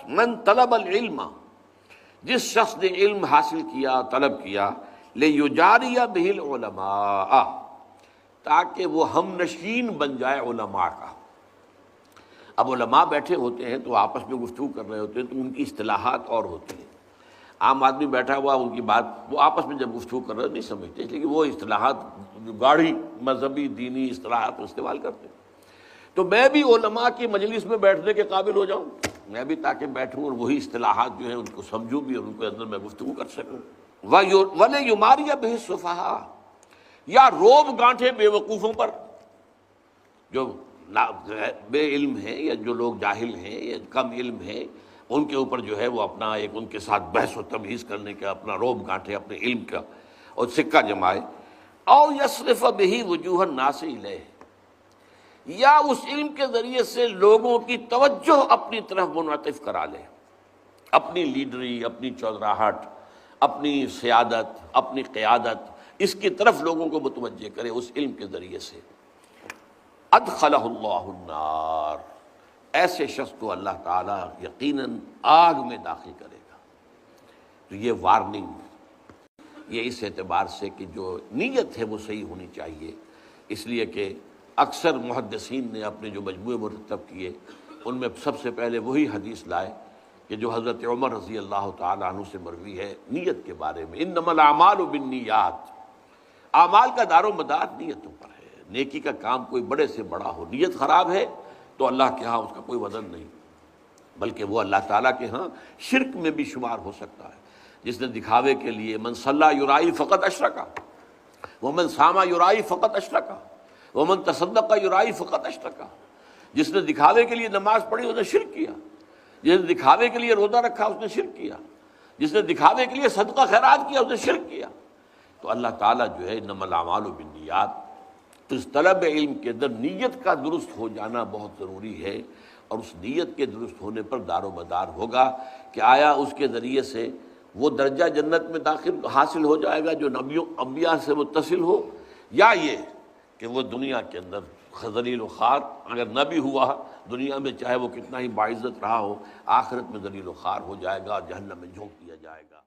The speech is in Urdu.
من طلب العلم، جس شخص نے علم حاصل کیا، طلب کیا، لیجاری بہ العلماء، تاکہ وہ ہم نشین بن جائے علماء کا۔ اب علماء بیٹھے ہوتے ہیں تو آپس میں گفتگو کر رہے ہوتے ہیں تو ان کی اصطلاحات اور ہوتی ہیں۔ عام آدمی بیٹھا ہوا ان کی بات وہ آپس میں جب گفتگو کر رہے نہیں سمجھتے، لیکن وہ اصطلاحات گاڑھی مذہبی دینی اصطلاحات استعمال کرتے ہیں۔ تو میں بھی علماء کی مجلس میں بیٹھنے کے قابل ہو جاؤں، میں بھی تاکہ بیٹھوں اور وہی اصطلاحات جو ہیں ان کو سمجھوں بھی اور ان کے اندر میں گفتگو کر سکوں۔ وَلَيُمَارِيَ بِهِ السُّفَهَاءَ، یا روب گانٹھے بے وقوفوں پر، جو بے علم ہیں یا جو لوگ جاہل ہیں یا کم علم ہیں، ان کے اوپر جو ہے وہ اپنا ایک ان کے ساتھ بحث و تمہیز کرنے کا اپنا روب گانٹھے اپنے علم کا اور سکہ جمائے۔ او یصرف بہ وجوہ الناس الیہ، یا اس علم کے ذریعے سے لوگوں کی توجہ اپنی طرف منعطف کرا لے، اپنی لیڈری، اپنی چودراہٹ، اپنی سیادت، اپنی قیادت، اس کی طرف لوگوں کو متوجہ کرے اس علم کے ذریعے سے۔ ادخلہ اللہ النار، ایسے شخص کو اللہ تعالیٰ یقیناً آگ میں داخل کرے گا۔ تو یہ وارننگ، یہ اس اعتبار سے کہ جو نیت ہے وہ صحیح ہونی چاہیے، اس لیے کہ اکثر محدثین نے اپنے جو مجموعے مرتب کیے ان میں سب سے پہلے وہی حدیث لائے کہ جو حضرت عمر رضی اللہ تعالیٰ عنہ سے مروی ہے نیت کے بارے میں، انما الاعمال بالنیات، اعمال کا دار و مدار نیتوں پر ہے۔ نیکی کا کام کوئی بڑے سے بڑا ہو، نیت خراب ہے تو اللہ کے ہاں اس کا کوئی وزن نہیں، بلکہ وہ اللہ تعالیٰ کے ہاں شرک میں بھی شمار ہو سکتا ہے۔ جس نے دکھاوے کے لیے من صلی یرائی فقط اشرکا، ومن صام یرائی فقط اشرکا، ومن تصدق یرائی فقط اشرکا، جس نے دکھاوے کے لیے نماز پڑھی اس نے شرک کیا، جس نے دکھاوے کے لیے روزہ رکھا اس نے شرک کیا، جس نے دکھاوے کے لیے صدقہ خیرات کیا اس نے شرک کیا۔ تو اللہ تعالیٰ جو ہے انما الاعمال بالنیات، تو اس طلب علم کے اندر نیت کا درست ہو جانا بہت ضروری ہے، اور اس نیت کے درست ہونے پر دار و مدار ہوگا کہ آیا اس کے ذریعے سے وہ درجہ جنت میں داخل حاصل ہو جائے گا جو نبیوں انبیاء سے متصل ہو، یا یہ کہ وہ دنیا کے اندر ذلیل و خوار اگر نہ بھی ہوا دنیا میں، چاہے وہ کتنا ہی باعزت رہا ہو، آخرت میں ذلیل و خوار ہو جائے گا اور جہنم میں جھونک دیا جائے گا۔